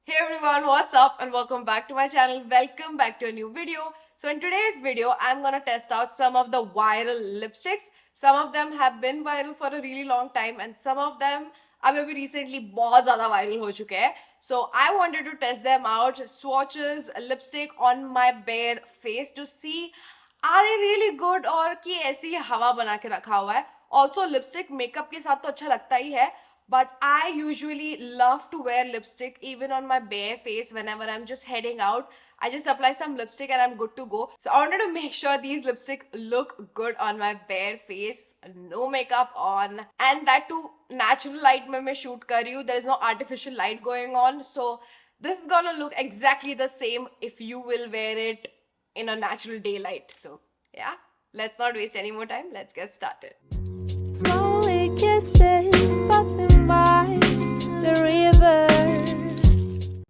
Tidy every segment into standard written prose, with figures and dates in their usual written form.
Hey everyone, what's up and welcome back to my channel. Welcome back to a new video. So in today's video, I'm gonna test out some of the viral lipsticks. Some of them have been viral for a really long time and some of them अभी recently बहुत ज़्यादा viral हो चुके हैं. So I wanted to test them out. Swatches lipstick on my bare face to see are they really good और कि ऐसी हवा बना के रखा हुआ है. Also lipstick makeup के साथ तो अच्छा लगता ही है. But I usually love to wear lipstick even on my bare face whenever I'm just heading out. I just apply some lipstick and I'm good to go. So I wanted to make sure these lipstick look good on my bare face. No makeup on. And that too, natural light mein main shoot kar rahi hu. There is no artificial light going on. So this is gonna look exactly the same if you will wear it in a natural daylight. So yeah, let's not waste any more time. Let's get started. Slowly kisses passing by the river.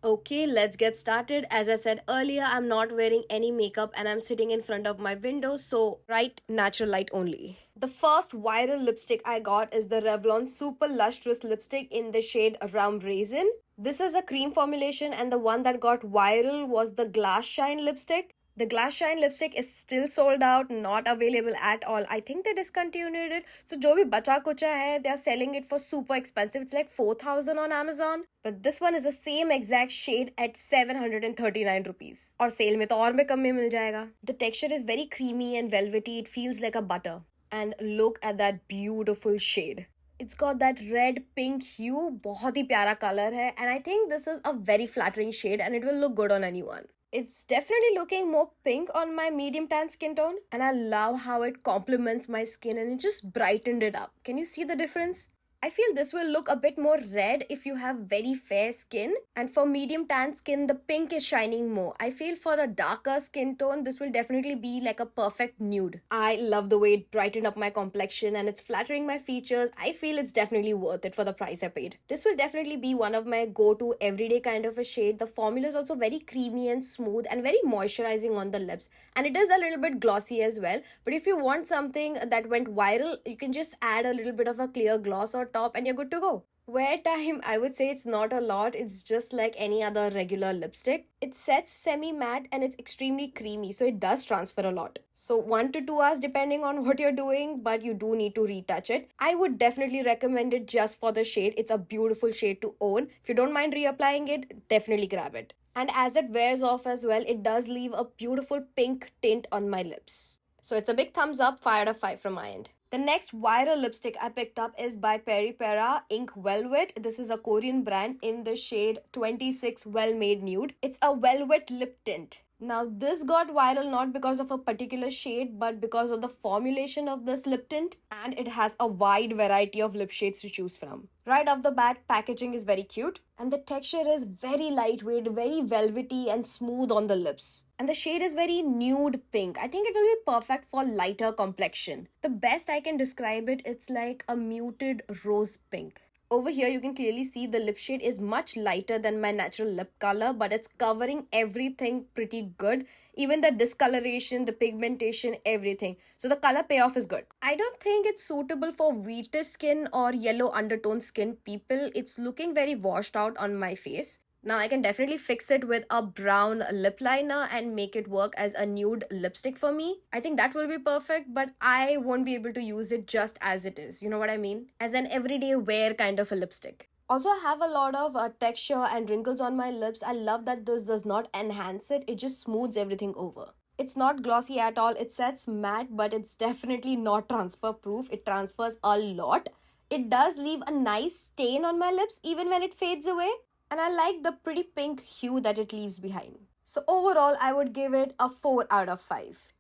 Okay, let's get started. As I said earlier, I'm not wearing any makeup and I'm sitting in front of my window, so right natural light only. The first viral lipstick I got is the Revlon Super Lustrous Lipstick in the shade Rum Raisin. This is a cream formulation and the one that got viral was the Glass Shine lipstick. The Glass Shine lipstick is still sold out, not available at all. I think they discontinued it. So jo bhi bacha kucha hai, they are selling it for super expensive. It's like 4,000 on Amazon. But this one is the same exact shade at 739 rupees. और sale में तो और में कम में मिल जाएगा. The texture is very creamy and velvety. It feels like a butter. And look at that beautiful shade. It's got that red pink hue. बहुत ही प्यारा color है. And I think this is a very flattering shade and it will look good on anyone. It's definitely looking more pink on my medium tan skin tone and I love how it complements my skin and it just brightened it up. Can you see the difference? I feel this will look a bit more red if you have very fair skin, and for medium tan skin the pink is shining more. I feel for a darker skin tone this will definitely be like a perfect nude. I love the way it brightened up my complexion and it's flattering my features. I feel it's definitely worth it for the price I paid. This will definitely be one of my go-to everyday kind of a shade. The formula is also very creamy and smooth and very moisturizing on the lips, and it is a little bit glossy as well. But if you want something that went viral, you can just add a little bit of a clear gloss or top and you're good to go. Wear time, I would say it's not a lot. It's just like any other regular lipstick. It sets semi-matte and it's extremely creamy, so it does transfer a lot. So 1 to 2 hours depending on what you're doing, but you do need to retouch it. I would definitely recommend it just for the shade. It's a beautiful shade to own. If you don't mind reapplying it, definitely grab it. And as it wears off as well, it does leave a beautiful pink tint on my lips. So it's a big thumbs up, 5 out of 5 from my end. The next viral lipstick I picked up is by Pera Ink Velvet. This is a Korean brand in the shade 26 Well Made Nude. It's a velvet lip tint. Now this got viral not because of a particular shade but because of the formulation of this lip tint, and it has a wide variety of lip shades to choose from. Right off the bat, packaging is very cute and the texture is very lightweight, very velvety and smooth on the lips. And the shade is very nude pink. I think it will be perfect for lighter complexion. The best I can describe it, it's like a muted rose pink. Over here you can clearly see the lip shade is much lighter than my natural lip color, but it's covering everything pretty good. Even the discoloration, the pigmentation, everything. So the color payoff is good. I don't think it's suitable for whitish skin or yellow undertone skin people. It's looking very washed out on my face. Now I can definitely fix it with a brown lip liner and make it work as a nude lipstick for me. I think that will be perfect, but I won't be able to use it just as it is. You know what I mean? As an everyday wear kind of a lipstick. Also, I have a lot of texture and wrinkles on my lips. I love that this does not enhance it. It just smooths everything over. It's not glossy at all. It sets matte, but it's definitely not transfer proof. It transfers a lot. It does leave a nice stain on my lips even when it fades away. And I like the pretty pink hue that it leaves behind. So overall, I would give it a 4 out of 5.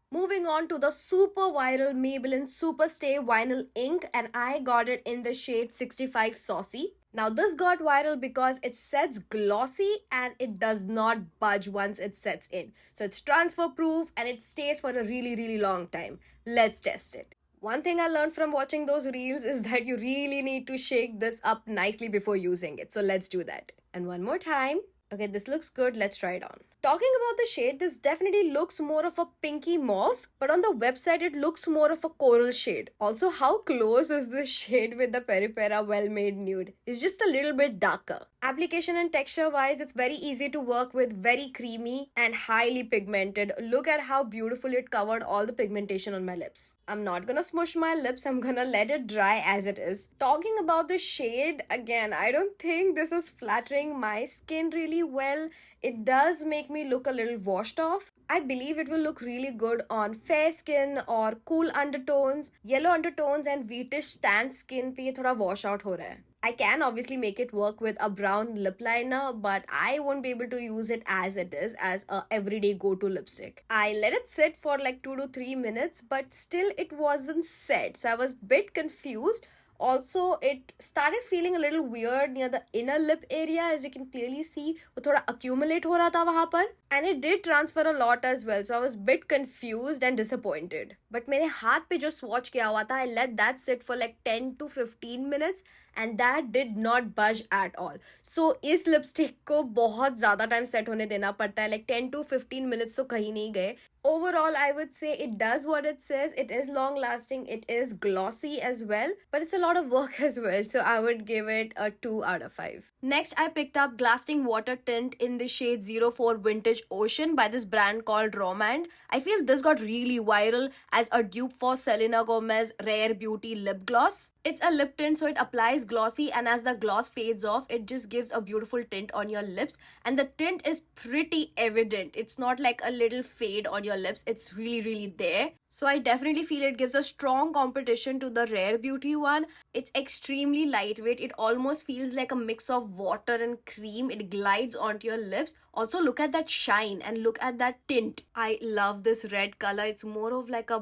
Moving on to the super viral Maybelline Super Stay Vinyl Ink, and I got it in the shade 65 Saucy. Now this got viral because it sets glossy and it does not budge once it sets in. So it's transfer proof and it stays for a really long time. Let's test it. One thing I learned from watching those reels is that you really need to shake this up nicely before using it. So let's do that. And one more time. Okay, this looks good. Let's try it on. Talking about the shade, this definitely looks more of a pinky mauve, but on the website it looks more of a coral shade. Also, how close is this shade with the Peri Well Made Nude? It's just a little bit darker. Application and texture wise, it's very easy to work with, very creamy and highly pigmented. Look at how beautiful it covered all the pigmentation on my lips. I'm not gonna smush my lips, I'm gonna let it dry as it is. Talking about the shade, again, I don't think this is flattering my skin really well. It does make me look a little washed off. I believe it will look really good on fair skin or cool undertones, yellow undertones and wheatish tan skin पे ये थोड़ा wash out हो रहा है. I can obviously make it work with a brown lip liner, but I won't be able to use it as it is as a everyday go-to lipstick. I let it sit for like 2 to 3 minutes, but still it wasn't set. So I was a bit confused. Also, it started feeling a little weird near the inner lip area, as you can clearly see. वो थोड़ा accumulate हो रहा था वहाँ पर. And it did transfer a lot as well, so I was a bit confused and disappointed. But मेरे हाथ पे जो swatch किया हुआ था, I let that sit for like 10 to 15 minutes and that did not budge at all. So इस lipstick को बहुत ज़्यादा time set होने देना पड़ता है, like 10 to 15 minutes तो कहीं नहीं गए. Overall, I would say it does what it says. It is long lasting, it is glossy as well, but it's a lot of work as well, so I would give it a 2 out of 5. Next, I picked up Glasting Water Tint in the shade 04 Vintage Ocean by this brand called Romand. I feel this got really viral as a dupe for Selena Gomez Rare Beauty lip gloss. It's a lip tint, so it applies glossy, and as the gloss fades off, it just gives a beautiful tint on your lips, and the tint is pretty evident. It's not like a little fade on your lips, it's really there. So I definitely feel it gives a strong competition to the Rare Beauty one. It's extremely lightweight. It almost feels like a mix of water and cream. It glides onto your lips. Also, look at that shine and look at that tint. I love this red color. It's more of like a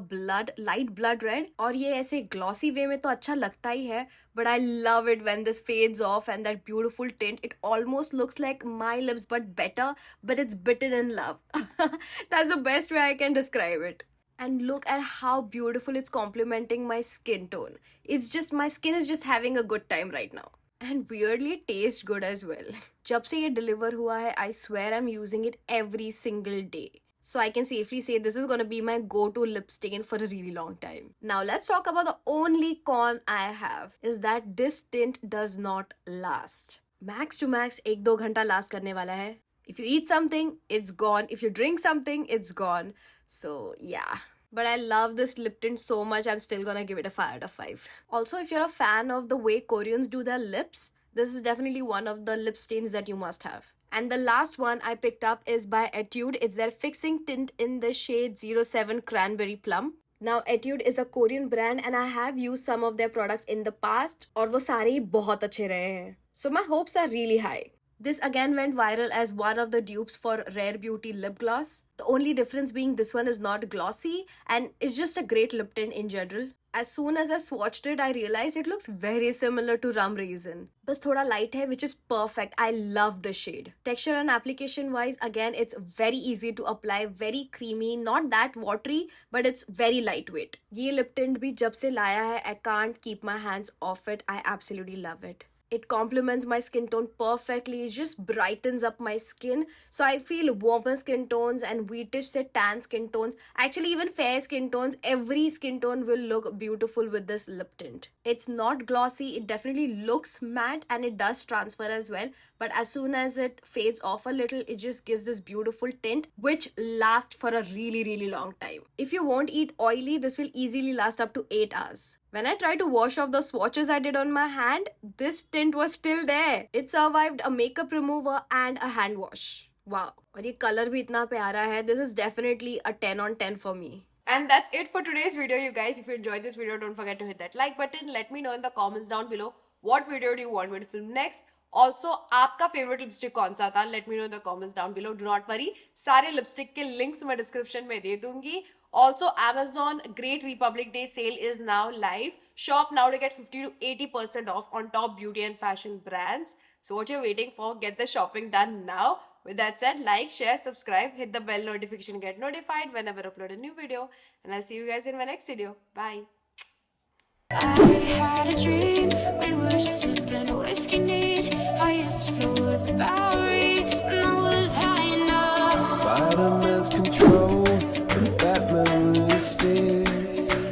light blood red. और ये ऐसे glossy way में तो अच्छा लगता ही है. But I love it when this fades off and that beautiful tint. It almost looks like my lips but better. But it's bitten in love. That's the best way I can describe it. And look at how beautiful it's complementing my skin tone. It's just, my skin is just having a good time right now. And weirdly, it tastes good as well. जब से ये deliver हुआ है, I swear I'm using it every single day. So I can safely say this is gonna be my go-to lip stain for a really long time. Now let's talk about the only con I have, is that this tint does not last. Max to max 1-2 घंटा last करने वाला है. If you eat something, it's gone. If you drink something, it's gone. So yeah, but I love this lip tint so much, I'm still gonna give it a 5 out of 5. Also, if you're a fan of the way Koreans do their lips, this is definitely one of the lip stains that you must have. And the last one I picked up is by Etude. It's their fixing tint in the shade 07 Cranberry Plum. Now, Etude is a Korean brand and I have used some of their products in the past, और वो सारे ही बहुत अच्छे रहे हैं. So my hopes are really high. This again went viral as one of the dupes for Rare Beauty lip gloss. The only difference being this one is not glossy and it's just a great lip tint in general. As soon as I swatched it, I realized it looks very similar to Rum Raisin. Bas thoda light hai, which is perfect. I love the shade. Texture and application wise, again, it's very easy to apply, very creamy, not that watery, but it's very lightweight. Ye lip tint bhi jab se laya hai, I can't keep my hands off it. I absolutely love it. It complements my skin tone perfectly. It just brightens up my skin. So I feel warmer skin tones and wheatish se tan skin tones, actually even fair skin tones, every skin tone will look beautiful with this lip tint. It's not glossy. It definitely looks matte and it does transfer as well. But as soon as it fades off a little, it just gives this beautiful tint which lasts for a really long time. If you won't eat oily, this will easily last up to 8 hours. When I tried to wash off the swatches I did on my hand, this tint was still there. It survived a makeup remover and a hand wash. Wow. और ये color भी इतना प्यारा है. This is definitely a 10 on 10 for me. And that's it for today's video, you guys. If you enjoyed this video, don't forget to hit that like button. Let me know in the comments down below what video do you want me to film next. Also, आपका favorite lipstick कौन सा था? Let me know in the comments down below. Do not worry. सारे lipstick के links मैं description में दे दूँगी. Also, Amazon Great Republic Day sale is now live. Shop now to get 50 to 80% off on top beauty and fashion brands. So what you're waiting for? Get the shopping done now. With that said, like, share, subscribe, hit the bell notification, get notified whenever I upload a new video. And I'll see you guys in my next video. Bye. I had a dream, we were sipping whiskey neat. I used to floor the Bowery when I was high enough. Spider-Man's control and Batman with his fist.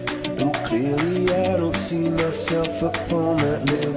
And clearly I don't see myself upon that list.